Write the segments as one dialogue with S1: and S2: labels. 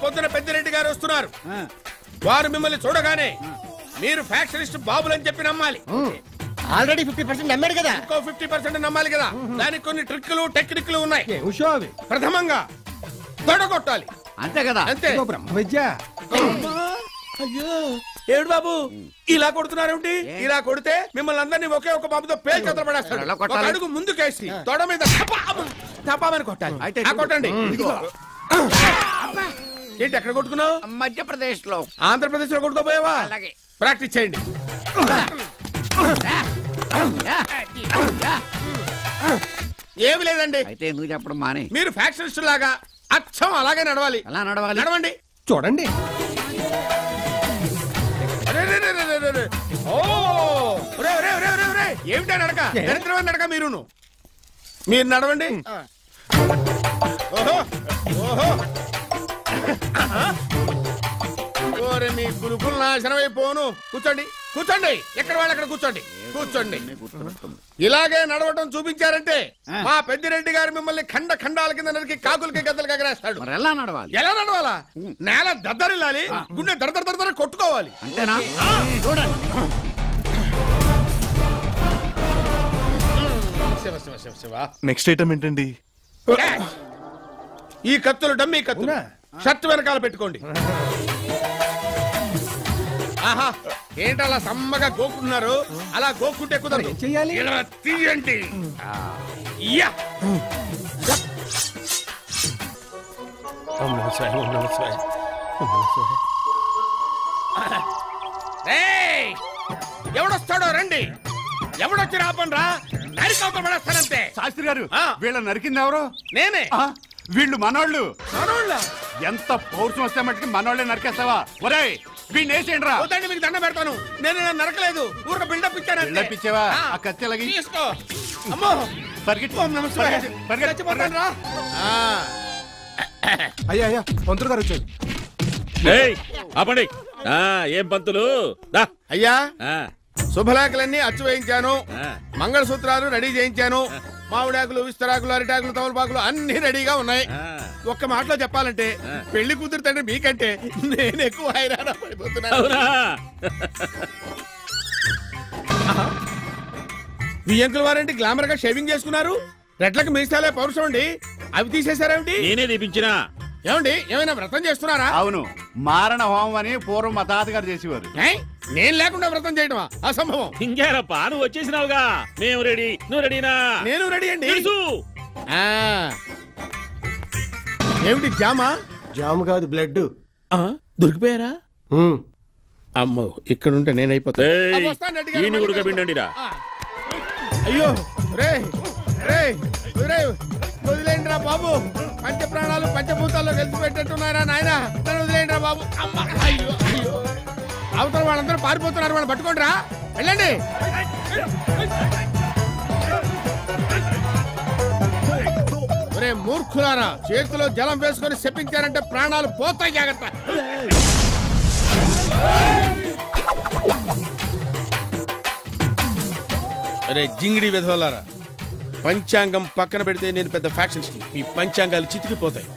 S1: పొద్దున పెద్దిరెడ్డి గారు వస్తున్నారు. వారు మిమ్మల్ని చూడగానే మీరు ఫ్యాక్షనిస్ట్ బాబులని చెప్పి నమ్మాలి.
S2: ఆల్రెడీ 50% నమ్మాడు కదా,
S1: ఇంకో 50% నమ్మాలి కదా. దానికి కొన్ని ట్రిక్లు టెక్నిక్లు ఉన్నాయి. ప్రథమంగా తొడగొట్టాలి.
S3: అంతే కదా,
S1: అంతే.
S2: బ్రహ్మ విద్య.
S1: అయ్యో ఏడు బాబు ఇలా కొడుతున్నారేమిటి? ఇలా కొడితే మిమ్మల్ని అందరినీ ఒకే ఒక బాబుతో పేరు కదలబడేస్తాడు. ఒక అడుగు ముందుకేసి తొడ మీద తపామని కొట్టాలి. కొట్టండి. ఏంటి ఎక్కడ కొట్టుకున్నావు?
S3: మధ్యప్రదేశ్ లో.
S1: ఆంధ్రప్రదేశ్ లో కొట్టుకోపోయావా? ప్రాక్టీస్ చేయండి. ఏమి లేదండి.
S3: అయితే ఎందుకు చెప్పడం మానే?
S1: మీరు ఫ్యాక్షనిస్ట్ లాగా అచ్చం అలాగే నడవాలి.
S3: ఎలా నడవాలి?
S1: నడవండి.
S2: చూడండి.
S1: ఏమిటా నడక? దరిద్రమైన నడక. మీరు నడవండి. ఓహో ఓహో ఓరే మీ గురుకులు నాశనమైపోను. కూర్చోండి కూర్చోండి. ఎక్కడ వాళ్ళు అక్కడ కూర్చోండి. కూర్చోండి. ఇలాగే నడవటం చూపించారంటే మా పెద్దిరెడ్డి గారు మిమ్మల్ని ఖండ ఖండాల కింద నరికి కాకులకి గద్దలకి ఎగరేస్తాడు.
S3: ఎలా నడవాలి?
S1: ఎలా నడవాలా? నేల దద్దరిల్లాలి, గుండె దర దర దర కొట్టుకోవాలి.
S3: అంతేనా? చూడండి.
S4: నెక్స్ట్ ఐటమ్ ఏంటండి?
S1: ఈ కత్తులు డమ్మీ కత్తులు షర్ట్ వెనకాల పెట్టుకోండి. ఆహా ఏంటి అలా సమ్మగా గోకుంటున్నారు? అలా గోకుంటే కుదరదు. ఇలా తీయండి. ఎవడొస్తాడో రండి. ఎవడొచ్చి రాపండ్రా, నరికవతల పడేస్తానంతే.
S3: శాస్త్రి గారు, వీళ్ళ నరికింది ఎవరు?
S1: నేనే.
S3: వీళ్ళు మనోళ్ళు.
S1: మనోళ్ళ?
S3: ఎంత పౌరుషం వస్తే మట్టుకి మనోళ్ళే నరికేస్తావా? ఒరేయ్ వీడిని వేసేయండి రా.
S1: వద్దండి, మీకు దండం పెడతాను. నేను నరకలేదు, ఊరిక బిల్డప్ ఇచ్చాను.
S3: బిల్డప్ ఇచ్చావా? ఆ కత్తిలాగి
S1: తీసుకో. అమ్మో
S2: అయ్యా అయ్యా పంతులు గారు వచ్చారు.
S5: ఆపండి. ఏం పంతులు?
S1: అయ్యా శుభలేఖలన్నీ అచ్చు వేయించాను, మంగళసూత్రాలు రెడీ చేయించాను, మామిడాకులు విస్తరాకులు అరిటాకులు తమలపాకులు అన్ని రెడీగా ఉన్నాయి. ఒక్క మాటలో చెప్పాలంటే పెళ్లి కూతురు తండ్రి మీకంటే నేను ఎక్కువ హైరాణ పడిపోతున్నాను. వియ్యంకుల వారేంటి గ్లామర్ గా షేవింగ్ చేసుకున్నారు? రెట్లకు మీసాలే పౌరుషం అండి, అవి తీసేశారేమిటి?
S5: నేనే తీపించినా.
S1: ఏమండి ఏమైనా వ్రతం చేస్తున్నారా?
S3: అవును, మారణ హోమం అని పూర్వం మా తాతగారు చేసేవారు.
S1: నేను లేకుండా వ్రతం చేయటమా? అసంభవం.
S5: ఇంకేరప్పా, నువ్వు వచ్చేసినావుగా. మేము రెడీ, నువ్వు రెడీనా?
S1: నేను రెడీ అండి. ఏమిటి జామా?
S2: జాము కాదు, బ్లడ్.
S1: దొరికిపోయారా? అమ్మో, ఇక్కడుంటే నేనైపోతా. అయ్యో రే రే రే వదిలేండి రా బాబు. పంచ ప్రాణాలు పంచభూతాల్లో కలిసి పెట్టేట్టున్నారా నాయన? నన్ను వదిలేండి రా బాబు. అమ్మ అయ్యో అయ్యో, అవతల వాళ్ళందరూ పారిపోతున్నారు, వాళ్ళు పట్టుకోండి రా. వెళ్ళండి. ఒరే మూర్ఖులారా, చేతిలో జలం వేసుకొని చెప్పించారంటే ప్రాణాలు పోతాయి, జాగ్రత్త. అరే జింగిడి విధవలారా, పంచాంగం పక్కన పెడితే నేను పెద్ద ఫ్యాక్షన్స్. ఈ పంచాంగాలు చితికిపోతాయి.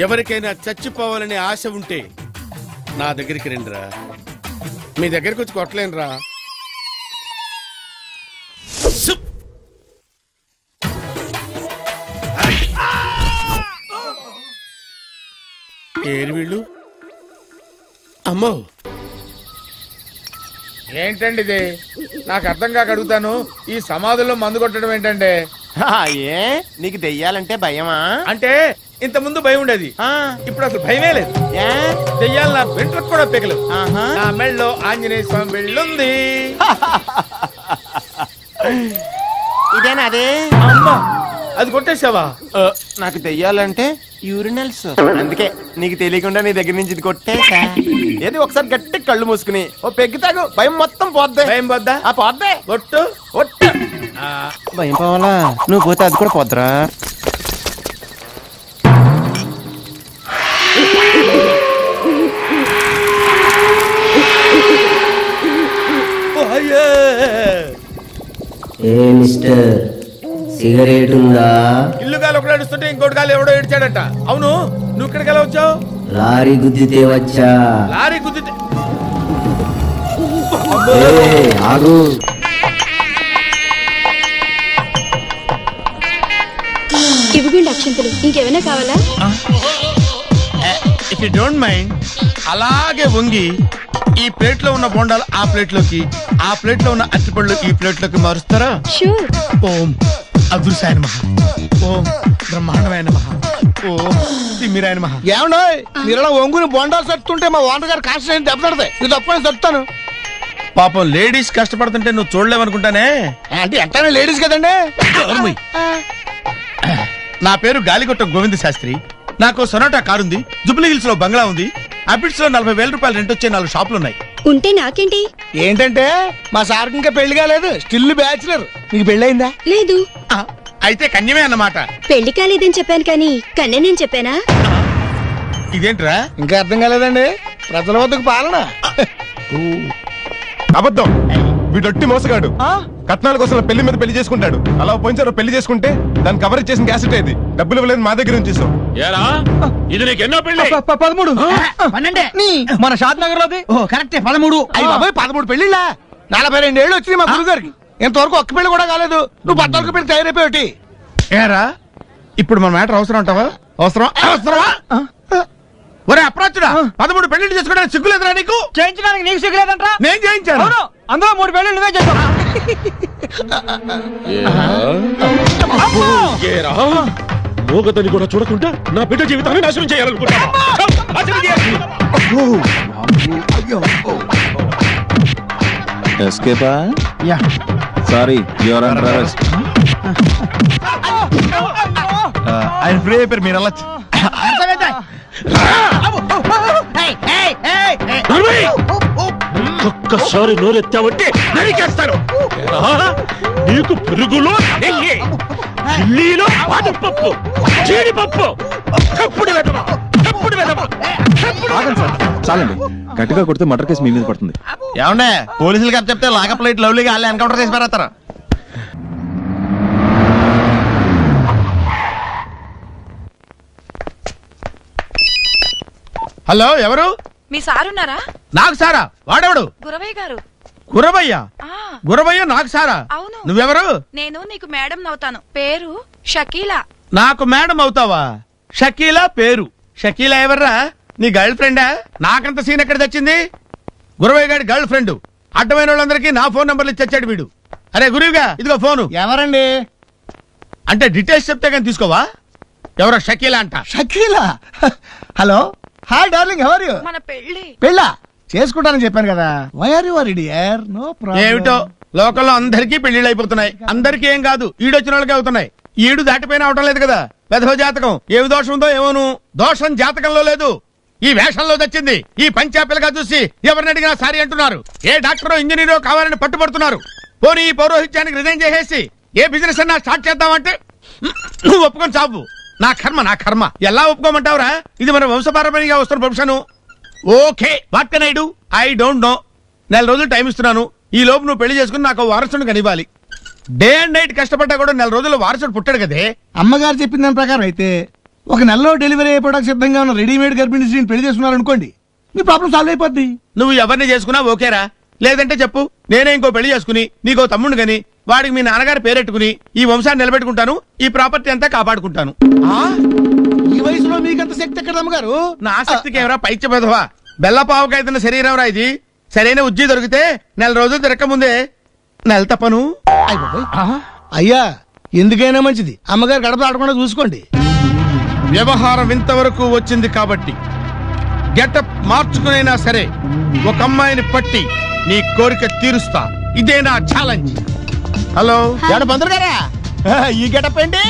S1: ఎవరికైనా చచ్చిపోవాలనే ఆశ ఉంటే నా దగ్గరికి రండిరా. మీ దగ్గరికి వచ్చి కొట్టలేనురా. ఏరు వీళ్ళు? అమ్మో ఏంటండి ఇది? నాకు అర్థం కాక అడుగుతాను, ఈ సమాధుల్లో మందు కొట్టడం ఏంటంటే?
S2: ఏ నీకు దెయ్యాలంటే భయమా?
S1: అంటే ఇంత ముందు భయం ఉండేది, ఇప్పుడు అసలు భయమే లేదు. దెయ్యాలు నా వెంట్రకు కూడా పెగలు. నా మెళ్ళలో ఆంజనేయ స్వామి వెళ్ళుంది.
S2: ఇదేనా అదే?
S1: అమ్మా, అది కొట్టేసావా?
S2: నాకు దెయ్యాలంటే యూరినల్స్, అందుకే నీకు తెలియకుండా నీ దగ్గర నుంచి ఇది కొట్టేసా. ఏది ఒకసారి గట్టి కళ్ళు మూసుకుని ఓ పెగ్గు తాగు, భయం మొత్తం పోద్ది.
S1: భయం పోద్దా?
S2: పోద్దే.
S1: ఒట్టు ఒట్టు.
S2: భయం పోవాలా? నువ్వు పోతే అది కూడా పోద్దురా.
S6: ఏ మిస్టర్, సిగరెట్ ఉందా?
S1: ఇల్లు గాలి ఒకటి ఏడుస్తుంటే ఇంకోటి గాలి ఎవడో ఏడ్చాడట. అవును, నువ్వు ఇక్కడికి ఎలా వచ్చావు?
S6: లారీ గుద్దితే వచ్చా.
S1: లారీ గుద్దితే?
S6: ఆగు.
S7: ఇవ్వండి అక్షంతలు. ఇంకేమైనా కావాలా?
S1: ఇఫ్ యు డోంట్ మైండ్, అలాగే వంగి ఈ ప్లేట్ లో ఉన్న బోండాలు ఆ ప్లేట్ లోకి, ఆ ప్లేట్ లో ఉన్న అరటిపళ్ళు ఈ ప్లేట్ లోకి మారుస్తారా?
S7: షూర్.
S1: ఓం అదృశాయ నమః, ఓం బ్రహ్మాండమైన నమః, ఓం తిమ్మిరాయ నమః.
S8: ఏమన్నా మీరు ఇలా వంగుని బొండాలు సత్తుంటే మా ఓనర్ గారు కాస్త దెబ్బతాడతాయి. ఇది తప్పని సత్తాను.
S1: పాపం లేడీస్ కష్టపడుతుంటే నువ్వు చూడలేవనుకుంటానే.
S8: అంటే ఎంతైనా లేడీస్ కదండి.
S1: నా పేరు గాలిగొట్ట గోవింద శాస్త్రి. నాకు సొనాటా కారు ఉంది, జుబ్లీ హిల్స్ లో బంగ్లా ఉంది, అబిడ్స్ లో 40,000 రూపాయలు రెంట్ వచ్చే 4 షాపులు ఉన్నాయి.
S7: ఉంటే నాకేంటి?
S8: ఏంటంటే మా సార్ ఇంకా పెళ్లి కాలేదు, స్టిల్ బ్యాచులర్. నీకు పెళ్ళయిందా?
S7: లేదు.
S1: అయితే కన్యమే అన్నమాట.
S7: పెళ్లి కాలేదని చెప్పాను కానీ కన్నే నేను చెప్పానా?
S1: ఇదేంట్రా
S8: ఇంకా అర్థం కాలేదండి? ప్రజల వద్దకు పాలన.
S2: అబద్ధం. వీడొట్టి మోసగాడు. కట్నాల కోసం పెళ్లి మీద పెళ్లి చేసుకుంటాడు. అలా పోయినసారి పెళ్లి చేసుకుంటే దాన్ని కవర్ చేసిన క్యాసెట్ ఏది? డబ్బులు ఇవ్వలేదు, మా దగ్గర ఉంచేసాం.
S5: ఇది నీకు ఎన్నో పెళ్లి?
S8: 13. 12 మన షాద్ నగర్ లోది. కరెక్టే 13. 13 పెళ్లిళ్ళ. 42 ఏళ్ళు వచ్చింది మా గురువు గారికి. ఇంతవరకు ఒక్క పెళ్లి కూడా కాలేదు. నువ్వు 14 పెళ్లి తయారైపోయి.
S1: ఏరా ఇప్పుడు మన మ్యాటర్ అవసరం అంటావా? అవసరమా? ఒరే అప్రాచుడా, 13 పెళ్లిళ్ళు చేసుకోవడానికి సిగ్గులేదురా నీకు?
S8: చేయించడానికి నీకు సిగ్గులేదంటరా?
S1: నేను చేయించాను.
S8: అందులో 3 పెళ్లి నువ్వే చేస్తావు.
S5: మూగతని కూడా చూడకుండా నా బిడ్డ జీవితాన్ని నాశనం చేయాలనుకుంటా.
S4: ఎస్కేపా? Sorry, you're under arrest.
S2: ఆయన ఫ్రీ అయిపోయారు, మీరు వెళ్ళచ్చు.
S5: ఒక్కసారి నోరెత్తావంటే నరికేస్తాను. నీకు పెరుగులో నెయ్యి, ఢిల్లీలో బాదపప్పు, జీడిపప్పు, కప్పుడు వెదవ.
S4: చాలండి, గట్టిగా కొడితే మర్డర్ కేసు మీ మీద పడుతుంది.
S2: ఏమండే పోలీసులు కథ చెప్తే లాకప్ లైట్ లవ్లీగా వాళ్ళు ఎన్కౌంటర్ చేసి పారేస్తారు.
S1: హలో, ఎవరు?
S9: మీ సారున్నారా?
S1: నాకు సారా? వాడెవడు?
S9: గురవయ్య గారు.
S1: గురవయ్య? గురవయ్య నాకు సారా?
S9: అవును.
S1: నువ్వెవరు?
S9: నేను నీకు మేడం అవుతాను. పేరు షకీలా.
S1: నాకు మేడం అవుతావా? షకీలా పేరు. షకీలా ఎవర్రా? నీ గర్ల్ ఫ్రెండా? నాకంత సీన్ ఎక్కడ తెచ్చింది? గురవయ్య గారి గర్ల్ ఫ్రెండ్. అడ్డమైన వాళ్ళందరికీ నా ఫోన్ నంబర్లు ఇచ్చాడు వీడు. అరే గురువుగా, ఇదిగో ఫోను.
S8: ఎవరండి?
S1: అంటే డీటెయిల్స్ చెప్తే కానీ తీసుకోవా? ఎవరో షకీలా అంట.
S8: Shakeela? Hello, hi darling, how are you?
S9: మన పెళ్లి.
S8: పెళ్ళా చేసుకుంటానని చెప్పాను కదా. Why are you worried here? No problem.
S1: ఏమిటో లోకల్లో అందరికీ పెళ్లిళ్ళు అయిపోతున్నాయి. అందరికీ ఏం కాదు, ఈడొచ్చిన వాళ్ళకి అవుతున్నాయి. ఈడు దాటిపోయిన అవటం లేదు కదా. వెధవ జాతకం ఏమి దోషం ఉందో ఏమోను. దోషం జాతకంలో లేదు, ఈ వేషంలో తెచ్చింది. ఈ పంచాపిల్లగా చూసి ఎవరిని అడిగినా సారీ అంటున్నారు. ఏ డాక్టరో ఇంజనీరో కావాలని పట్టుబడుతున్నారు. పోనీ ఈ పౌరోహిత్యానికి రిజైన్ చేసేసి ఏ బిజినెస్ అన్నా స్టార్ట్ చేద్దామంటే నువ్వు ఒప్పుకొని చావు. నా కర్మ. ఎలా ఒప్పుకోమంటావురా? ఇది మన వంశపారంపర్యంగా వస్తున్న profession. Okay, what can I do? I don't know. 4 రోజులు టైం ఇస్తున్నాను. ఈ లోపు నువ్వు పెళ్లి చేసుకుని నాకు వారసుని కనివ్వాలి. డే అండ్ నైట్ కష్టపడ్డా కూడా 4 రోజుల్లో వారసుడు పుట్టాడు కదే.
S8: అమ్మగారు చెప్పిన దాని ప్రకారం అయితే 1 నెలలో డెలివరీ అయిపోవడానికి సిద్ధంగా ఉన్న రెడీమేడ్ గర్భిణీ స్త్రీని పెళ్లి చేసుకున్నారు అనుకోండి, మీ ప్రాబ్లం సాల్వ్ అయిపోద్ది.
S1: నువ్వు ఎవరిని చేసుకున్నా ఓకేరా? లేదంటే చెప్పు, నేనే ఇంకో పెళ్లి చేసుకుని నీకో తమ్ముడు గని వాడికి మీ నాన్నగారు పేరెట్టుకుని ఈ వంశాన్ని నిలబెట్టుకుంటాను. ఈ ప్రాపర్టీ అంతా కాపాడుకుంటాను.
S8: ఈ వయసులో మీకంత శక్తి ఎక్కడ అమ్మగారు?
S1: నా శక్తికి ఎవరా పైచ్య పెదవా? బెల్లపావుకైతున్న శరీరం రా ఇది. సరైన ఉజ్జి దొరికితే 4 రోజులు తిరగకముందే నెల తప్పను.
S8: అయ్యా, ఎందుకైనా మంచిది అమ్మగారు గడప దాటకుండా చూసుకోండి.
S1: వ్యవహారం ఇంతవరకు వచ్చింది కాబట్టి గెటప్ మార్చుకునైనా సరే ఒక అమ్మాయిని పట్టి నీ కోరిక తీరుస్తా. ఇదే నా ఛాలెంజ్. హలో,
S2: పంతులు గారా, ఈ గెటప్ ఏంటి?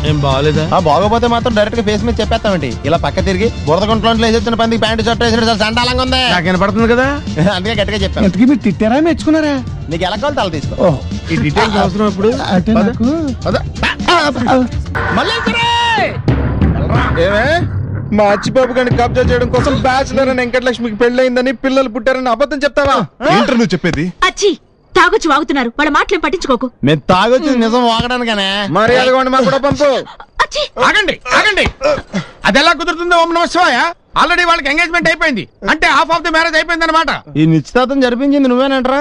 S1: ఏం బాగోలేదా?
S2: బాగోపోతే మాత్రం డైరెక్ట్ గా ఫేస్ మీద చెప్పేస్తామండి. ఇలా పక్క తిరిగి బురద గుంట్లో వేసిన పందికి ప్యాంటు షర్ట్ వేసిన సండాలంగా ఉంది.
S1: నాకు వినపడుతుంది కదా,
S2: అందుకే గట్టిగా చెప్పాను.
S8: ఇంతకీ మీరు తిట్టారా మెచ్చుకున్నారా?
S2: నీకు ఎలా కావాలి తల తీసుకో.
S1: ఈ డీటెయిల్స్ అవసరం ఇప్పుడు.
S2: ఏమే మా అచ్చిబాబు గారిని కబ్జా చేయడం కోసం బ్యాచులర్ అని వెంకటలక్ష్మికి పెళ్ళయిందని పిల్లలు పుట్టారని అబద్ధం చెప్తావా?
S4: ఏంటర్ నువ్వు చెప్పేది?
S7: అచ్చి
S10: తాగొచ్చి వాగుతున్నారు. వాళ్ళ మాటలు పట్టించుకోకు.
S2: మేము తాగొచ్చి నిజం వాగడానికనే.
S1: మరి అదిగోండి మాకు కూడా పంపు.
S8: ఆగండి ఆగండి, అది ఎలా కుదురుతుందో ఓం నమః శివాయ. ఆల్రెడీ వాళ్ళకి ఎంగేజ్మెంట్ అయిపోయింది, అంటే హాఫ్ ఆఫ్ ది మ్యారేజ్ అయిపోయింది అనమాట.
S2: ఈ నిశ్చితార్థం జరిపించింది నువ్వేనంటరా?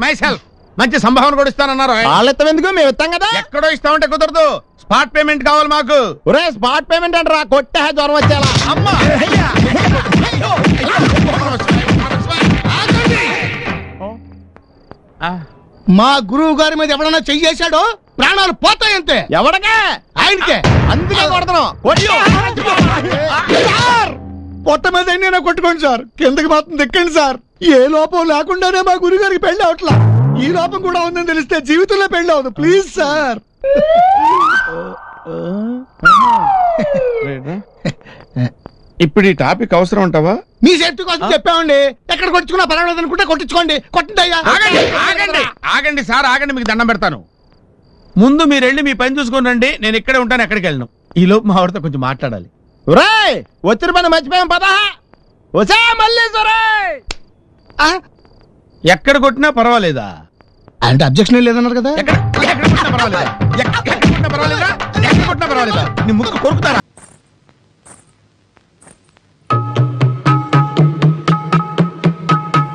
S8: My self. మంచి సంభావన కూడా ఇస్తానన్నారు.
S2: వాళ్ళు ఇస్తాం ఎందుకు, మేము ఇస్తాం కదా.
S8: ఎక్కడో ఇస్తామంటే కుదరదు, స్పాట్ పేమెంట్ కావాలి మాకు.
S2: ఒరే స్పాట్ పేమెంట్ అంటారా? కొట్టే జ్వరం వచ్చేలా.
S8: అమ్మా మా గురువు గారి మీద ఎవడన్నా చెయ్యేశాడో ప్రాణాలు పోతాయంతే.
S2: ఎవడకే?
S8: ఆయనకే.
S2: అందుకే కొడుతున్నాం.
S8: పొట్ట మీద అయినా కొట్టుకోండి సార్, కిందకి మాత్రం దిక్కండి సార్. ఏ లోపం లేకుండానే మా గురువు గారికి పెళ్లి అవట్లా. ఈ లోపం కూడా ఉందని తెలిస్తే జీవితంలో పెళ్లి అవదు. Please sir.
S1: ఇప్పుడు ఈ టాపిక్ అవసరం ఉంటావా?
S8: మీ సేఫ్టీ కోసం చెప్పామండి. ఎక్కడ కొట్టుకున్నా పర్వాలేదు అనుకుంటే కొట్టించుకోండి. కొట్టండి అయ్యా. ఆగండి సార్, ఆగండి, మీకు దండం పెడతాను. ముందు మీరు వెళ్ళి మీ పని చూసుకుని రండి, నేను ఇక్కడే ఉంటాను, ఎక్కడికి వెళ్ళను. ఈ లోపు మా ఆవిడతో కొంచెం మాట్లాడాలి.
S2: వచ్చిన పని మర్చిపోయాం పదా. వచ్చా మళ్ళీ
S8: ఎక్కడ కొట్టినా పర్వాలేదా? అంటే అబ్జెక్షన్ లేదన్నారు కదా. ఎక్కడ కొట్టినా పర్వాలేదా? ఎక్కడ కొట్టినా పర్వాలేదా? ఎక్కడ కొట్టినా పర్వాలేదా? నీ ముక్కు కొరుకుతారా?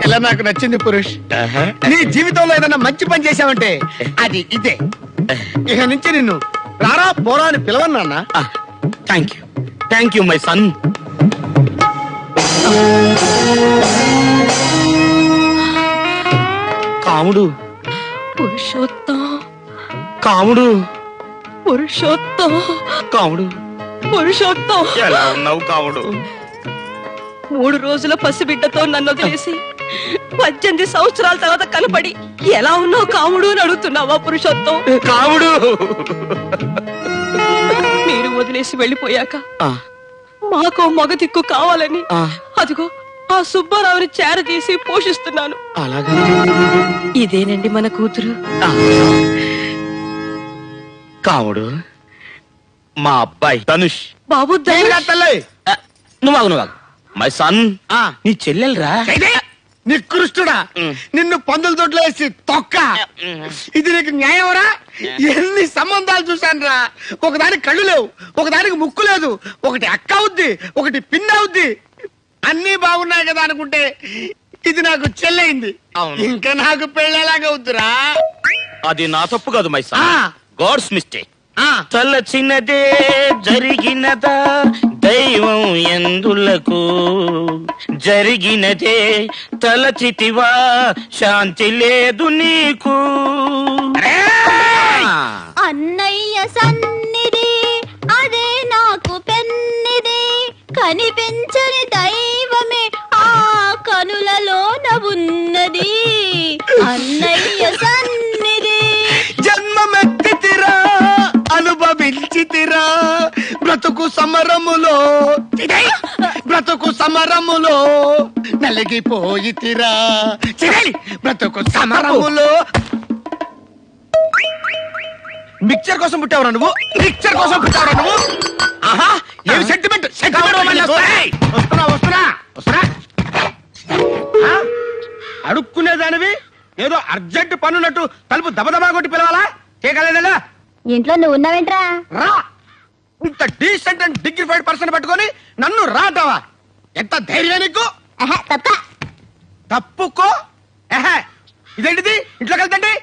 S1: ఇలా నాకు నచ్చింది పురుష్. నీ జీవితంలో ఏదైనా మంచి పని చేశావంటే అది ఇదే. ఇక నుంచి నిన్ను రారా పోరా అని పిలవను నాన్న. Thank you my son. Kamudu
S10: Purushottam,
S1: Kamudu
S10: Purushottam,
S1: Kamudu
S10: Purushottam.
S1: ఎలా ఉన్నావు కాముడు?
S10: 3 రోజుల పసిబిడ్డతో నన్ను వదిలేసి 18 సంవత్సరాల తర్వాత కనపడి ఎలా ఉన్నావు కాముడు అని అడుగుతున్నావా పురుషోత్తం?
S1: కాముడు
S10: మీరు వదిలేసి వెళ్ళిపోయాక మాకో మగ దిక్కు కావాలని అదిగో ఆ సుబ్బారావుని చేరదీసి పోషిస్తున్నాను.
S1: అలాగా?
S10: ఇదేనండి మన కూతురు.
S1: కాముడు మా అబ్బాయి ధనుష్.
S10: బాబు
S1: నువ్వు మై సన్. నీ చెల్లెలరా? నికృష్టుడా, నిన్ను పందుల తోటలో వేసి తొక్క. ఇది నీకు న్యాయమరా? ఎన్ని సంబంధాలు చూశాను రా. ఒకదానికి కళ్ళు లేవు, ఒకదానికి ముక్కు లేదు, ఒకటి అక్క అవుద్ది, ఒకటి పిన్న అవుద్ది. అన్ని బాగున్నాయి కదా అనుకుంటే ఇది నాకు చెల్లయింది. ఇంకా నాకు పెళ్ళేలాగా అవుతురా.
S11: అది నా తప్పు కాదు మై సన్, గాడ్స్ మిస్టేక్. తలచినదే జరిగినదా దైవం ఎందులకు, జరిగినదే తలచితివా శాంతి లేదు నీకు.
S12: అన్నయ్య సన్నిధి అదే నాకు పెన్నిది, కనిపించని దైవమే ఆ కనులలోన ఉన్నది. అన్నయ్య సన్నిధి
S1: జన్మమెత్తితిరా, అనుభవించితిరా, బ్రతుకు సమరములో, బ్రతుకు సమరములో నలిగిపోయితిరా, బ్రతుకు సమరములో. మిక్చర్ కోసం పుట్టావురా నువ్వు? మిక్చర్ కోసం పుట్టావురా నువ్వు? ఆహా, ఏమి సెంటిమెంట్. వస్తున్నా వస్తున్నా వస్తున్నా. అడుక్కునేదానివి ఏదో అర్జెంట్ పనున్నట్టు తలుపు దబదబా కొట్టి పిలవాలా? చేయగలదా?
S12: ఇంట్లో నువ్వు ఉన్నావేంట్రా?
S1: రా. ఇంత డీసెంట్ అండ్ డిగ్నిఫైడ్ పర్సన్ పట్టుకొని నన్ను రాటావా? ఎంత ధైర్యం నీకు? తప్పుకో. ఇదేంటిది? ఇంట్లోకి వెళ్తండి.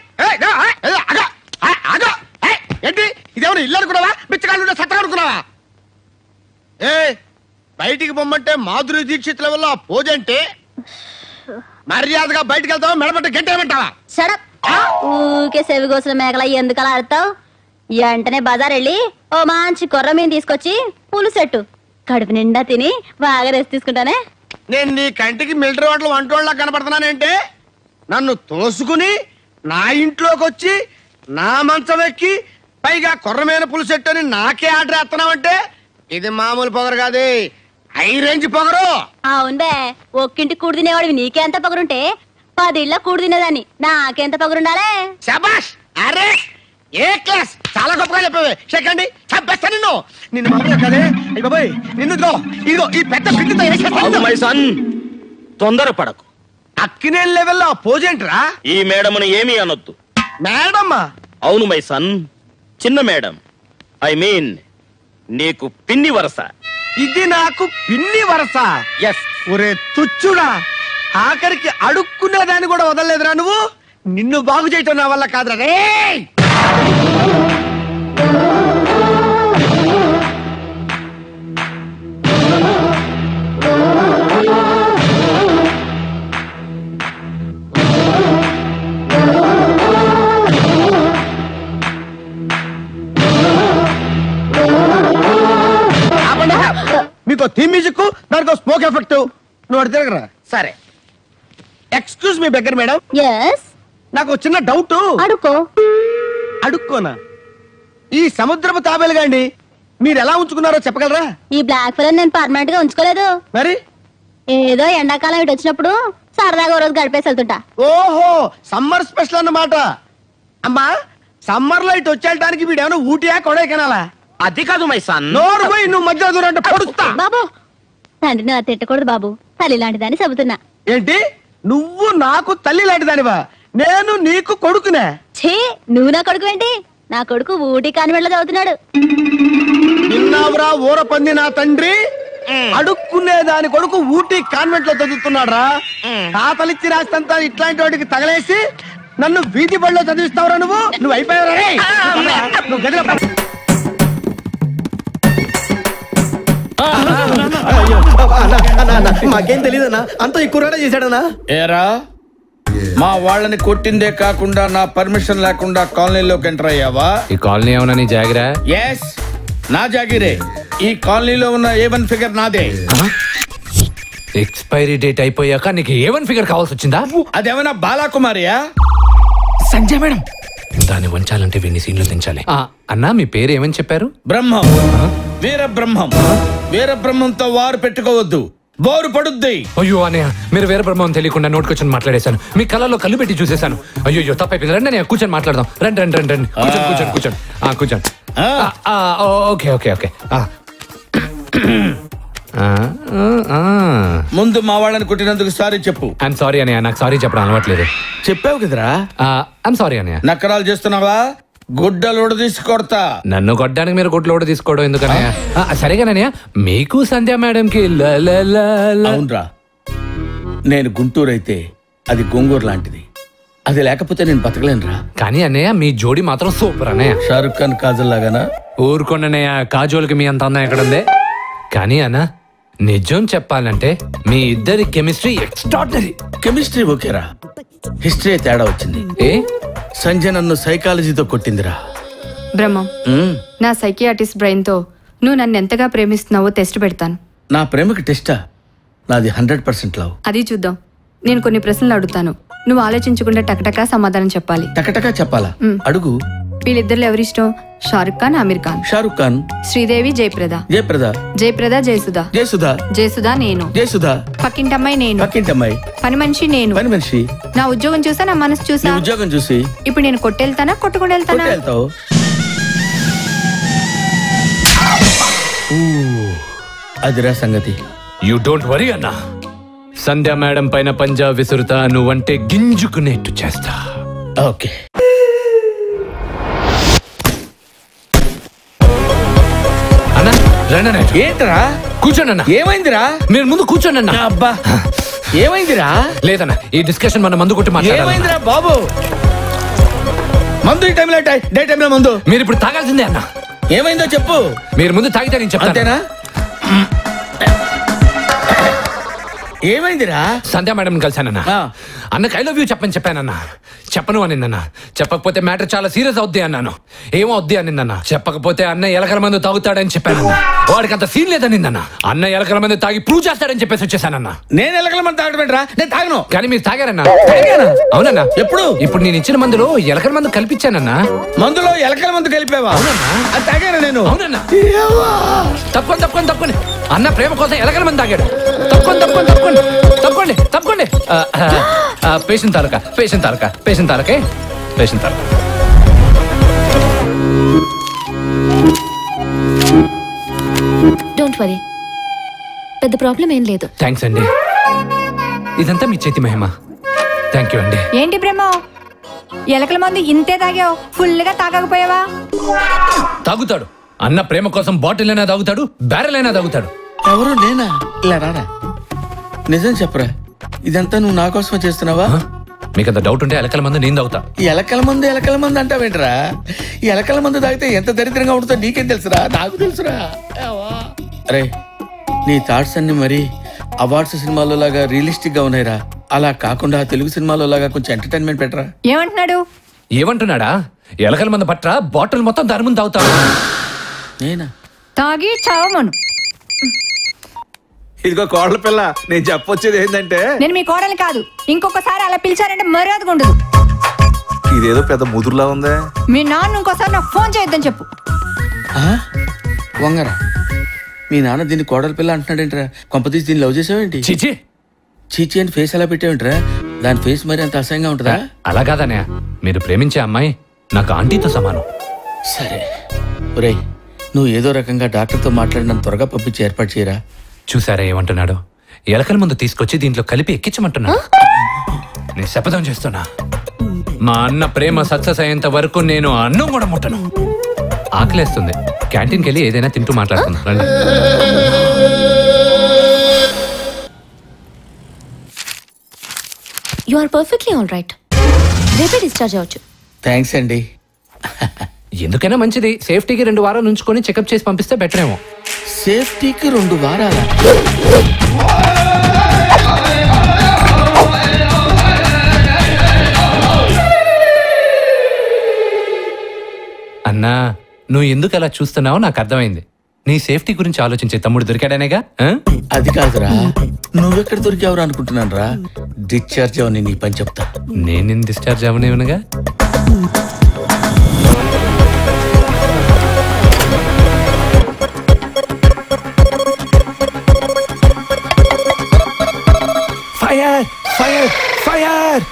S1: ఏంటి ఇదేమన్నా ఇల్లు అనుకున్నావా? బిచ్చగాళ్ళు సత్తా అనుకున్నావా? బయటికి పొమ్మంటే మాధురి దీక్షితుల వల్ల పోజంటే మర్యాదగా బయటకు వెళ్తావా? మెడపట్ట గంటేమంటావా?
S12: ఊకే సెవి కోసిన మేకల ఎందుకు అలా ఆడతావు? వెంటనే బజార్ వెళ్ళి ఓ మంచి కొర్ర మీన్ తీసుకొచ్చి పులుసెట్టు, కడుపు నిండా తిని బాగా రెస్ట్ తీసుకుంటానే.
S1: నేను నీ కంటికి మిలిటరీ వాటిలో వంటోళ్ళ కనపడుతున్నానంటే నన్ను తోసుకుని నా ఇంట్లోకి వచ్చి నా మంచం ఎక్కి పైగా కొర్రమైన పులుసెట్టు అని నాకే ఆర్డర్ వేస్తున్నావంటే ఇది మామూలు పొగరు కాదు, హై రేంజ్ పొగరు.
S12: అవునుబే, ఒక్కింటి కూడు తినేవాడివి నీకెంత పొగరుంటే 10 ఇళ్ళ కూడు తినేదాన్ని నాకెంత పొగరుండాలే.
S1: శబాష్. అరే ఏ క్లాస్, చాలా గొప్పగా చెప్పావే. చెక్కండి చంపేస్తా నిన్ను. నిన్ను మామూలుగా కదే. అయ్య బాబాయ్, నిన్ను ఇదిగో ఈ పెద్ద పిట్టితో
S11: తొందరపడకు.
S13: అక్కినేని లెవెల్లో పోజేంట్రా?
S11: ఈ మేడమును ఏమీ అనొద్దు.
S13: మేడమ్మా?
S11: అవును మై సన్, చిన్న మేడం. ఐ మీన్ నీకు పిన్ని వరస.
S13: ఇది నాకు పిన్ని వరస?
S11: ఎస్.
S13: ఒరే తుచ్చుడా, ఆఖరికి అడుక్కునేదాన్ని కూడా వదలలేదురా నువ్వు. నిన్ను బాగు చేయటం నా వల్ల కాదురా రే. మీకు థీమ్ మ్యూజిక్, దానికో స్మోక్ ఎఫెక్ట్. నువ్వు అడి తిరగరా. సరే, ఎక్స్క్యూజ్ మీ బెగ్గర్ మేడం. నాకు చిన్న డౌట్.
S12: అడుక్కో.
S13: అడుక్కోనా? ఈ సముద్రపు తాబేలు గాండి మీరు ఎలా ఉంచుకున్నారో చెప్పగలరా?
S12: ఈ బ్లాక్ ఫిలర్ నేను పర్మనెంట్ గా ఉంచుకోలేదు.
S13: మరి
S12: ఏదో ఎండాకాలం ఇటు వచ్చినప్పుడు సరదాగా ఓ రోజు గడిపేసి వెళ్తుంటా.
S13: ఓహో, సమ్మర్ స్పెషల్ అన్నమాట. అమ్మా, సమ్మర్ లో ఇటు వచ్చేయడానికి వీడేమన్నా ఊటియా కొడైకెనాలా?
S11: అది కాదు మై సన్.
S13: నోరు పోయి, నువ్వు మధ్యలో దూరం అంటే పొడుస్తా.
S12: బాబు, తండ్రిని అలా తిట్టకూడదు బాబు. తల్లి లాంటిదని చెబుతున్నా.
S13: ఏంటి, నువ్వు నాకు తల్లి లాంటిదానివా? నేను నీకు కొడుకునే?
S12: ఛీ, నువ్వు నా కొడుకు ఏంటి? నా కొడుకు ఊటీ కాన్వెంట్ లో చదువుతున్నాడు.
S13: నిన్నావురా ఊర పంది నా తండ్రి. అడుక్కునే దాని కొడుకు ఊటీ కాన్వెంట్ లో చదువుతున్నాడు. తాతలిచ్చి రాస్తంతా ఇట్లాంటి వాటికి తగలేసి నన్ను వీధి బడిలో చదివిస్తావురా నువ్వు. నువ్వు అయిపోయావురా. నువ్వు గదిలో
S14: మాకేం తెలీదన్నా, అంత ఎక్కువ చేశాడనా?
S8: ఏరా, మా వాళ్ళని కొట్టిందే కాకుండా నా పర్మిషన్ లేకుండా కాలనీలోకి ఎంటర్ అయ్యావా?
S15: ఈ కాలనీ ఏమన్నా నీ జాగిరా?
S8: ఎస్, నా జాగిరే. ఈ కాలనీలో ఉన్న A1 ఫిగర్ నాదే.
S15: ఎక్స్పైరీ డేట్ అయిపోయాక నీకు A1 ఫిగర్ కావాల్సి వచ్చిందా?
S8: అదేమన్నా బాలాకుమారియా?
S15: సంజయ్ మేడం. దాన్ని వంచాలంటే వీన్ని సీన్లు దించాలి. అన్నా, మీ పేరు ఏమని చెప్పారు?
S8: బ్రహ్మం. వీర బ్రహ్మం. వీర బ్రహ్మంతో వారు పెట్టుకోవద్దు, బోరు పడుద్ది.
S15: అయ్యో అన్నయ్య, మీరు వేరే బ్రహ్మం తెలియకుండా నోటుకొచ్చి మాట్లాడేశాను. మీ కళ్ళలో కళ్ళు పెట్టి చూసేశాను. అయ్యో తప్పైపోయింది. రండి నేను కూర్చొని మాట్లాడదాం. రండి రండి రండి రండి. కూర్చోండి కూర్చోండి కూర్చోండి. Okay okay okay.
S8: ముందు మా వాళ్ళని కొట్టినందుకు సారీ చెప్పు.
S15: ఐఎమ్ సారీ అన్నయ్య, నాకు సారీ చెప్పడం అలవాట్లేదు.
S8: చెప్పావు కదరా.
S15: ఐఎమ్ సారీ అన్నయ్య.
S8: నక్కరాలు చేస్తున్నావా? గుడ్డలోడు తీసి కొడతా.
S15: నన్ను కొట్టడానికి మీరు గుడ్డలోడు తీసుకోవడం ఎందుకన్నయ్య? సరేగానయ్య, మీకు సంధ్యా మేడం కి
S8: అవునరా, నేను గుంటూరు అయితే అది గోంగూరు లాంటిది. అది లేకపోతే నేను బతకలేనురా.
S15: కానీ అన్నయ్య, మీ జోడి మాత్రం సూపర్ అన్నయ్య.
S8: షారుఖ్ ఖాన్ కాజల్ లాగానా?
S15: ఊరుకోండన్నయ్య, కాజోల్కి మీ అంత అందం ఎక్కడుంది? కానీ అన్న, నిజం చెప్పాలంటే మీ ఇద్దరి కెమిస్ట్రీ ఎక్స్ట్రాడినరీ.
S8: కెమిస్ట్రీ ఓకేరా, హిస్టరీ తేడా వచ్చింది. సంజయ్ నన్ను సైకాలజీతో కొట్టిందిరా.
S16: బ్రహ్మం, నా సైకియాటిస్ట్ బ్రెయిన్ తో నువ్వు నన్ను ఎంతగా ప్రేమిస్తున్నావో టెస్ట్ పెడతాను.
S8: నా ప్రేమకి టెస్టా? నాది 100% లవ్.
S16: అది చూద్దాం. నేను కొన్ని ప్రశ్నలు అడుగుతాను, నువ్వు ఆలోచించకుండా టకటకా సమాధానం చెప్పాలి.
S8: టకటకా చెప్పాలా? అడుగు.
S16: వీళ్ళిద్దరు ఎవరిష్టం? షారుఖ్ ఖాన్, ఆమిర్ ఖాన్?
S8: షారుఖ్ ఖాన్.
S16: శ్రీదేవి, జయప్రద?
S8: జయప్రద.
S16: జయప్రద, జయసుధా?
S8: జయసుధా.
S16: జయసుధా నేను.
S8: జయసుధా.
S16: పక్కింటమ్మాయి నేను.
S8: పక్కింటమ్మాయి.
S16: పని మనిషి నేను.
S8: పని మనిషి.
S16: నా ఉద్యోగం చూసా, నా మనసు చూసా?
S8: ఉద్యోగం చూసి.
S16: ఇప్పుడు నేను కొట్టెళ్తానా, కొట్టుకుని వెళ్తానా?
S8: వెళ్తావు. అదిరా సంగతి.
S15: యూ డోంట్ వరీ అన్నా, సంధ్యా మేడం పైన పంజా విసురుతా, నువ్వంటే గింజుకునేట్టు చేస్తా.
S8: ఓకే.
S15: అన్నా రండి.
S8: ఏంట్రా?
S15: కూర్చోండి అన్న.
S8: ఏమైందిరా?
S15: మీరు ముందు కూర్చోండి అన్న.
S8: అబ్బా, ఏమైందిరా?
S15: లేదన్నా, ఈ డిస్కషన్ మన మందు కొట్టి మాట్లాడాలి.
S8: ఏమైందిరా బాబు? మందు ఈ టైంలో డే టైంలో మందు.
S15: మీరు ఇప్పుడు తాగాల్సిందే అన్న.
S8: ఏమైందో చెప్పు.
S15: మీరు ముందు తాగితే నేను చెప్తాను.
S8: అంతేనా? ఏమైందిరా?
S15: సంధ్యా మేడం కలిసానన్నా. అన్నకి ఐ లవ్ యూ చెప్పని చెప్పానన్నా. చెప్పను అనిందన్న. చెప్పకపోతే మ్యాటర్ చాలా సీరియస్ అవుద్ది అన్నాను. ఏమో అవుద్ది అనిందన్న. చెప్పకపోతే అన్న ఎలకల మందు తాగుతాడని చెప్పానన్నా. వాడికి అంత సీన్ లేదనిందన్న. అన్న ఎలకల మందు తాగి ప్రూవ్ చేస్తాడని చెప్పేసి వచ్చేసానన్నా.
S8: నేను ఎలకల మందు తాగడం? నేను తాగను.
S15: కానీ మీరు తాగారన్నా. అవునన్నా.
S8: ఎప్పుడు?
S15: ఇప్పుడు నేను ఇచ్చిన మందులో ఎలకల మందు కల్పించానన్నా.
S8: మందులో ఎలకల మందు కలిపావా? అది తాగాను నేను.
S15: అవునన్నా. తప్పకుండా తప్పకుండా తప్పకుండా. అన్న ప్రేమ కోసం ఎలకల మంది తాగాడు. తప్పకుండా తప్పకుండా తప్పకుండా తప్పండి తప్పండి. పేషెంట్ తాలూకా పేషెంట్ తాలూకా పేషెంట్ తాలూకే పేషెంట్ తాలూకా.
S17: డోంట్ వరీ, పెద్ద ప్రాబ్లం ఏం లేదు.
S15: థ్యాంక్స్ అండి. ఇదంతా మీ చేతి మహిమ. థ్యాంక్ యూ అండి.
S16: ఏంటి బ్రహ్మ ఎలకల మందు ఇంతే తాగావు, ఫుల్ గా తాగకపోయావా?
S15: తాగుతాడు అన్న ప్రేమ కోసం బాటిల్ అయినా తాగుతాడు, బ్యారెల్ అయినా తాగుతాడు.
S8: ఎవరు నేనా? ఇలా రారా, నిజం చెప్పరా, ఇదంతా నువ్వు నా కోసమే చేస్తున్నావా?
S15: మీకంత డౌట్ ఉంటే ఎలకల మందు నేను తాగుతా.
S8: ఎలకల మందు అంటావేంట్రా? ఈ ఎలకల మందు తాగితే ఎంత దరిద్రంగా ఉంటుందో నీకేం తెలుసురా? నాకు తెలుసురా. అరే నీ థాట్స్ అన్ని మరి అవార్డ్స్ సినిమాలో లాగా రియలిస్టిక్ గా ఉన్నాయిరా. అలా కాకుండా తెలుగు సినిమాలో లాగా కొంచెం ఎంటర్టైన్మెంట్ పెట్టరా.
S15: ఏమంటున్నాడా? ఎలకల మందు పట్రా, బాటిల్ మొత్తం దాని ముందు తాగుతాడు.
S8: నేనా?
S16: తాగి చావమను.
S4: ఇదిగో కోడల పిల్ల, నేను చెప్పొచ్చేది ఏంటంటే
S16: నేను మీ కోడలు కాదు, ఇంకొకసారి అలా పిలిచారంటే మర్యాదగా ఉండదు.
S4: ఇదేదో పెద్ద ముదురులా ఉందే.
S16: మీ నాన్న ఇంకోసారి నాకు ఫోన్ చేయొద్దని చెప్పు.
S8: వంగరా, మీ నాన్న దీన్ని కోడల పిల్ల అంటున్నాడేంట్రా? కొంపతీసి దీన్ని లవ్ చేసావేంటి?
S15: చీచి
S8: చీచి అని ఫేస్ ఎలా పెట్టావేంట్రా? దాని ఫేస్ మరి అంత అసహ్యంగా ఉంటుందా?
S15: అలా కాదనే, మీరు ప్రేమించే అమ్మాయి నాకు ఆంటీతో సమానం.
S8: సరే ఒరేయ్, నువ్వు ఏదో రకంగా డాక్టర్తో మాట్లాడినంత త్వరగా పంపించి ఏర్పాటు చేయరా.
S15: చూసారా ఏమంటున్నాడు? ఎలకల ముందు తీసుకొచ్చి దీంట్లో కలిపి ఎక్కించమంటున్నాడు. నేను శపథం చేస్తున్నా, మా అన్న ప్రేమ సక్సెస్ అయ్యేంత వరకు నేను అన్నం కూడా ముట్టను. ఆకలేస్తుంది, క్యాంటీన్కి వెళ్ళి ఏదైనా తింటూ మాట్లాడుతున్నా.
S17: You are perfectly all right. రేపే డిశ్చార్జ్ అవ్వచ్చు.
S8: థ్యాంక్స్ అండి.
S15: ఎందుకైనా మంచిది, సేఫ్టీకి 2 వారాలు ఉంచుకొని చెకప్ చేసి పంపిస్తే బెటర్ ఏమో.
S8: సేఫ్టీకి 2 వారాలా?
S15: అన్నా, నువ్వు ఎందుకు అలా చూస్తున్నావో నాకు అర్థమైంది. నీ సేఫ్టీ గురించి ఆలోచించే తమ్ముడు దొరికాడనేగా.
S8: అది కాదురా, నువ్వెక్కడ దొరికావురా అనుకుంటున్నాను రా. డిశ్చార్జ్ అవని నీ పని చెప్తా.
S15: నేను డిశ్చార్జ్ అవనేవనగా.
S18: Fire fire fire!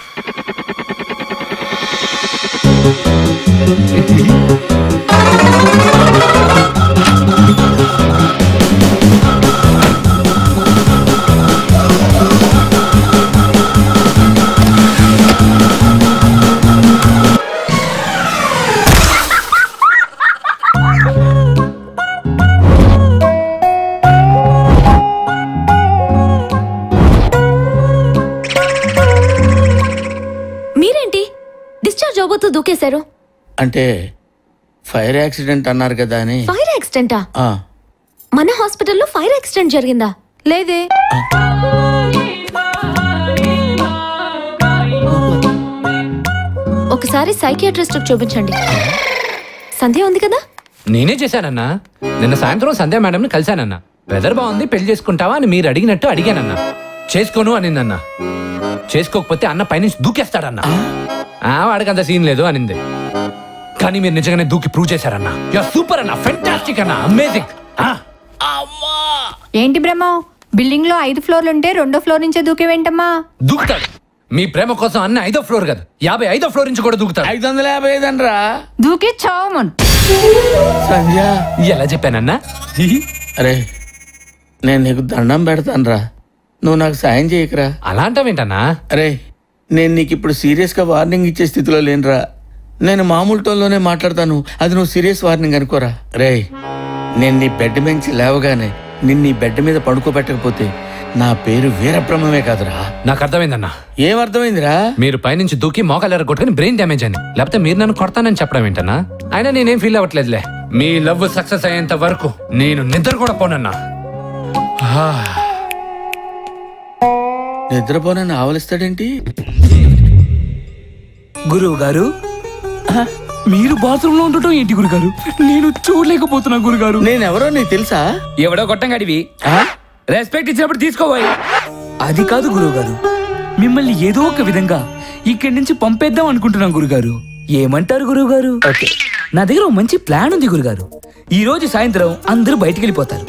S17: దూకేశారు
S8: అంటే ఫైర్ యాక్సిడెంట్ అన్నారు కదా అని.
S17: ఫైర్ యాక్సిడెంటా? మన హాస్పిటల్లో ఫైర్ యాక్సిడెంట్ జరిగిందా? లేదే. ఒకసారి సైకియాట్రిస్ట్ చూపించండి. సంధ్య ఉంది కదా?
S15: నేనే చేశానన్నా. నిన్న సాయంత్రం సంధ్య మేడంని కలిశానన్నా. వెదర్ బాగుంది, పెళ్లి చేసుకుంటావా అని మీరు అడిగినట్టు అడిగానన్నా. చేసుకోను అనిందన్నా. చేసుకోకపోతే అన్న పైనుంచి దూకేస్తాడన్నా. వాడికి అంత సీన్ లేదు అనింది. కానీ మీరు నిజంగానే దూకి ప్రూవ్ చేశారన్నా. యు ఆర్ సూపర్ అన్నా, ఫెంటాస్టిక్ అన్నా, అమేజింగ్.
S16: ఏంటి బ్రహ్మ, బిల్డింగ్ లో 5 ఫ్లోర్లు ఉంటే 2వ ఫ్లోర్ నుంచే దూకేవేంటమ్మా?
S15: దూకుతాడు. మీ ప్రేమ కోసం అన్న 5వ ఫ్లోర్ కాదు, 55వ ఫ్లోర్ నుంచి కూడా దూకుతాడు.
S8: 555 అనరా?
S16: దూకి చావమను.
S8: సంధ్య
S15: ఎలా చెప్పానన్నా?
S8: అరే నేను నీకు దండం పెడతానురా, నువ్వు నాకు సాయం చేయకరా.
S15: అలా అంటావేంటన్నా?
S8: అరే నేను నీకు ఇప్పుడు సీరియస్ గా వార్నింగ్ ఇచ్చే స్థితిలో లేనురా. నేను మామూలు టోన్లోనే మాట్లాడతాను, అది నువ్వు సీరియస్ వార్నింగ్ అనుకోరా. రే నేను నీ బెడ్ నుంచి లేవగానే నిన్ను నీ బెడ్ మీద పడుకోబెట్టకపోతే నా పేరు వీరబ్రహ్మమే కాదురా.
S15: నాకు అర్థమైందన్నా.
S8: ఏమర్థమైందిరా?
S15: మీరు పైనుంచి దూకి మోకాలు కొట్టుకుని బ్రెయిన్ డ్యామేజ్ అని, లేకపోతే మీరు నన్ను కొడతానని చెప్పడం ఏంటన్నా? అయినా నేనేం ఫీల్ అవ్వట్లేదులే. మీ లవ్ సక్సెస్ అయ్యేంత వరకు నేను నిద్ర కూడా పోనన్నా.
S8: నిద్రపోనని ఆవలిస్తాడేంటి?
S18: గురువు గారు, మీరు బాత్రూమ్ లో ఉండటం ఏంటి గురుగారు? నేను చూడలేకపోతున్నా గురుగారు.
S8: నేనెవరో నీకు తెలుసా?
S18: ఎవడో కొట్టంగాడివి, రెస్పెక్ట్ ఇచ్చినప్పుడు తీసుకోవాలి. అది కాదు గురువు గారు, మిమ్మల్ని ఏదో ఒక విధంగా ఇక్కడి నుంచి పంపేద్దాం అనుకుంటున్నాం గురుగారు. ఏమంటారు గురువు గారు? నా దగ్గర ఒక మంచి ప్లాన్ ఉంది గురుగారు. ఈ రోజు సాయంత్రం అందరూ బయటికి వెళ్ళిపోతారు.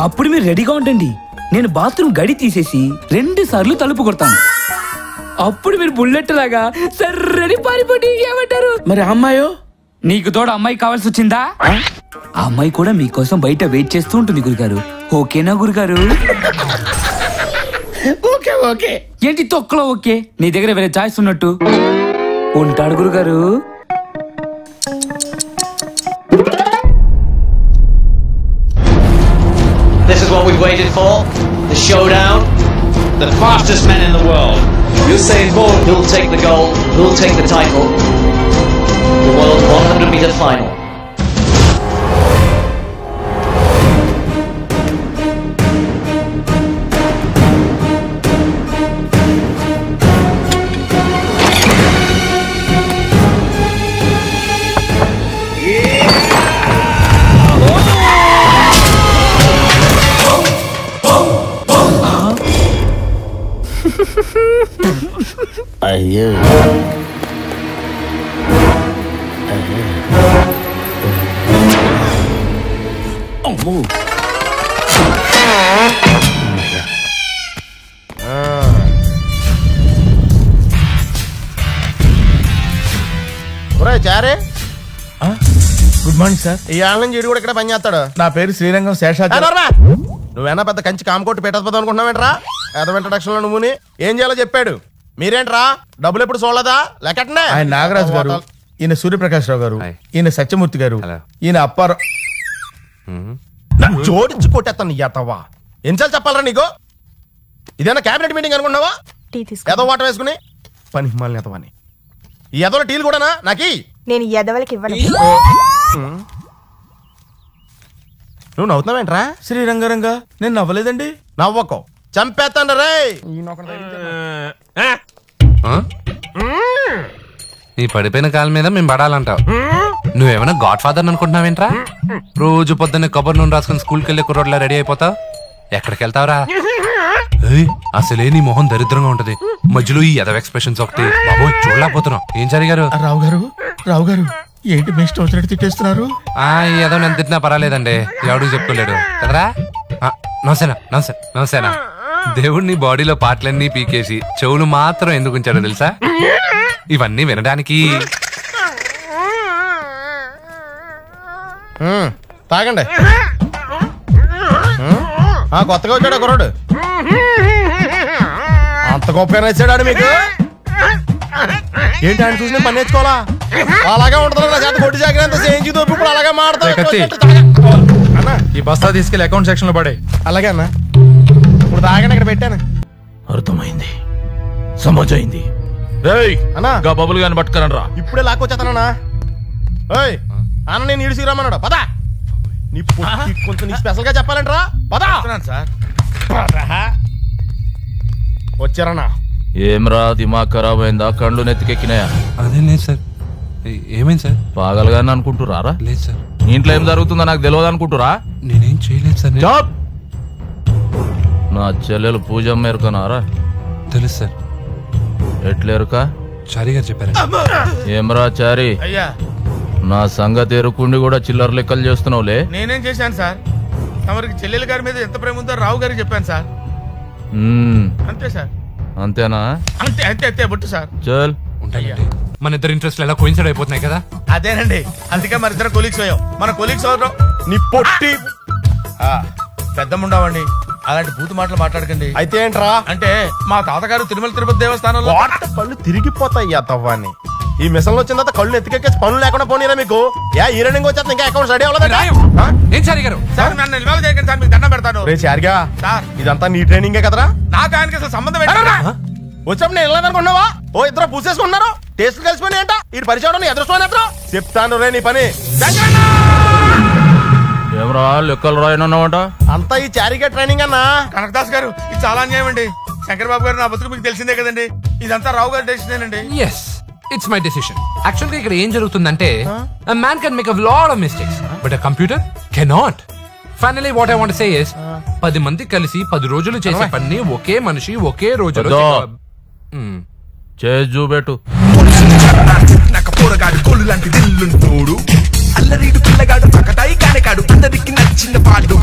S18: అప్పుడు మీరు రెడీగా ఉండండి. నేను బాత్రూమ్ గడి తీసేసి 2 సార్లు తలుపు కొడతాను. అప్పుడు మీరు బుల్లెట్ లాగా సర్రని పారిపోండి. ఏమంటారు?
S8: మరి అమ్మాయో?
S18: నీకు తోడు అమ్మాయి కావాల్సి వచ్చిందా? ఆ అమ్మాయి కూడా మీకోసం బయట వెయిట్ చేస్తూ ఉంటుంది గురుగారు. ఓకేనా గురుగారు?
S8: Okay okay.
S18: ఏంటి తొక్కలో ఓకే? నీ దగ్గర వేరే చాయిస్ ఉన్నట్టు ఉంటాడు గురుగారు.
S19: This is what we've waited for. The showdown. The fastest men in the world. Usain Bolt. Who'll take the gold? Who'll take the title? The world 100-meter final.
S13: అయ్యో
S8: అమ్మో.
S2: చారే
S8: గుడ్ మార్నింగ్ సార్.
S2: ఈ ఆళ్ళ నుంచి కూడా ఇక్కడ పని చేస్తాడు.
S8: నా పేరు శ్రీరంగం శేషాచార్య.
S2: నువ్వేనా పెద్ద కంచి కామకోటి పెట్టకపోతావు అనుకుంటున్నావేంట్రా? ఏదో ఇంట్రడక్షన్ లో నువ్వుని ఏం చేయాలో చెప్పాడు. మీరేంట్రా డబ్బులు ఎప్పుడు చూడలేదా? లెక్కటనే.
S8: ఆయన నాగరాజు గారు, ఈయన సూర్యప్రకాష్ రావు గారు, ఈయన సత్యమూర్తి గారు, ఈయన అప్పారావు.
S2: జోడించి కొట్టేస్తాను ఎత్తవా. ఎన్నిసార్లు చెప్పాలరా నీకు? ఇదేనా క్యాబినెట్ మీటింగ్ అనుకున్నావా? ఏదో వాటర్ వేసుకుని పని హిమాలని ఎతవని. ఈ ఎదవల టీలు కూడానా నాకి?
S20: నేను ఎదవలకి ఇవ్వను.
S2: నువ్వు నవ్వుతున్నావేంట్రా?
S8: శ్రీరంగరంగా నేను నవ్వలేదండి.
S2: నవ్వకో చంపేస్తాను రే.
S15: నీ పడిపోయిన కాళ్ళ మీద మేము పడాలంటావు. నువ్వేమైనా గాడ్ ఫాదర్ అనుకుంటున్నావేంట్రా? రోజు పొద్దున్నే కొబ్బరి నూనె రాసుకుని స్కూల్కి వెళ్ళే కుర్రోడ్లా రెడీ అయిపోతావు. ఎక్కడికి వెళ్తావురా? అసలే నీ మొహం దరిద్రంగా ఉంటది. మధ్యలో ఈ ఎదవ ఎక్స్ప్రెషన్స్ ఒకటి బాబోయ్ చూడలేకపోతున్నావు. ఏం జరిగారు?
S8: రావు గారు ఏంటి మీ ఇష్టం వచ్చినట్టు తిట్టేస్తున్నారు?
S15: ఏదో నేను తిట్టినా పర్వాలేదండి, ఎవడికి చెప్పుకోలేడు కదరా. నమసేనా నమస్తే నమసేనా. దేవుడిని బాడీలో పార్ట్లన్నీ పీకేసి చెవులు మాత్రం ఎందుకు ఉంచాడో తెలుసా? ఇవన్నీ వినడానికి.
S2: తాగండి. కొత్తగా వచ్చాడు కుర్రాడు. అంత గొప్పగా నచ్చాడు మీకు? ఏంటి ఆయన చూసి పని నేర్చుకోవాలా? అలాగే ఉంటుంది. కొట్టి జాగ్రత్త చేయించి దొరికి ఇప్పుడు అలాగే మాడతాయి.
S8: ఈ బస్తా తీసుకెళ్లి అకౌంట్ సెక్షన్ లో పడే.
S2: అలాగే అన్న. ఇప్పుడు తాగండి ఇక్కడ పెట్టాను.
S5: అర్థమైంది, సమజైంది.
S2: అన్నా
S5: బబుల్ గాని పట్టుకరండి రా.
S2: ఇప్పుడే లాక్కొచ్చేస్తానన్నా. అన్న నేను ఈడు సీరమ్మన్నాడు. పదా నీ కొంచెం నీ స్పెషల్ గా చెప్పాలంటరా. పదా
S8: సార్.
S2: వచ్చారన్నా.
S5: ఏమ్రా దిమాగ్ ఖరాబ్ అయిందా? కళ్ళు నెత్తికెక్కినాయా?
S15: అదేం లేదు సార్. ఏమైంది సార్?
S5: పాగలగాని అనుకుంటురారా?
S15: లేదు సార్.
S5: ఇంట్లో ఏం జరుగుతుందో నాకు తెలియదు అనుకుంటురా?
S15: నేనేం చేయలేదు సార్.
S5: జాబ్ నా చెల్లెలు పూజమ్మ ఎరుకనారా?
S15: తెలుసు సార్.
S5: ఎట్లేరుక?
S15: చారి గారు చెప్పారు.
S5: ఏమ్రా చారి,
S8: అయ్యా
S5: నా సంగతి ఎరుకుండి కూడా చిల్లర లెక్కలు చేస్తున్నావులే.
S8: నేనేం చేశాను సార్? తమరికి చెల్లెల గారి మీద ఎంత ప్రేమ ఉందో రావు గారికి చెప్పాను సార్. అంతే సార్.
S5: అంతేనా?
S8: అంతే అంతే అంతే బొట్టు సార్.
S5: చల్
S15: ఉంటాయండి. మన ఇద్దరు ఇంట్రెస్ట్ ఎలా కోయిన్సైడ్ అయిపోతున్నాయి కదా.
S8: అదేనండి, అందుకే మన ఇద్దరు కొలీగ్స్ అయ్యాం. మన కొలీగ్స్ ఎవరు?
S2: నీ పొట్టి
S8: పెద్దముండవండి. అలాంటి బూతు మాటలు మాట్లాడకండి.
S2: అయితే ఏంట్రా?
S8: అంటే మా తాతగారు తిరుమల తిరుపతి దేవస్థానంలో
S2: కళ్ళు తిరిగిపోతాయి తవ్వాన్ని. ఈ మిషన్ వచ్చిన తర్వాత కళ్ళు ఎత్తికెక్కేసి పనులు లేకుండా పోనీరా మీకు? ఈ రన్నింగ్ వచ్చేది ఇంకా అకౌంట్ రెడీ అవ్వలేదు.
S15: ఏం చారి గారు?
S8: సార్ నన్ను ఇన్వాల్వ్ చేయకండి సార్, మీకు దండం పెడతాను.
S2: రే చారిగా
S8: సార్,
S2: ఇదంతా నీ ట్రైనింగే కదరా?
S8: నాకు ఆయనకి అసలు సంబంధం ఏంటన్నా?
S2: వచ్చినప్పుడు నేను వెళ్ళాలనుకున్నావా? ఓ ఇద్దరు పూసేసుకున్నారు. టేస్ట్ కలిసిపోయి ఏంట ఈ పరిచయం ఎదురుస్తాను ఎదురు చెప్తాను రే నీ పని.
S5: ఏమరా లెక్కలు రాయనన్నావంట?
S2: అంతా ఈ చారిగా ట్రైనింగ్ అన్నా.
S8: కనకదాస్ గారు ఇది చాలా అన్యాయం అండి. శంకర్ బాబు గారు నా బతుకు మీకు తెలిసిందే కదండి. ఇదంతా రావు గారి డెసిషన్ అండి.
S15: yes it's my decision. actually ఇక్కడ ఏం జరుగుతుందంటే a man can make a lot of mistakes but a computer cannot. finally what I want to say is 10 మంది కలిసి 10 రోజులు చేసే పని ఒకే మనిషి ఒకే రోజులో
S5: చేసి చూపెట్టు.
S21: నాకు పోరగాడు కోళ్ళు లాంటి దిల్లుంటోడు, అల్లరీడు పిల్లగాడు సకటాయి కానగాడు, అందరికి నచ్చిన పాడు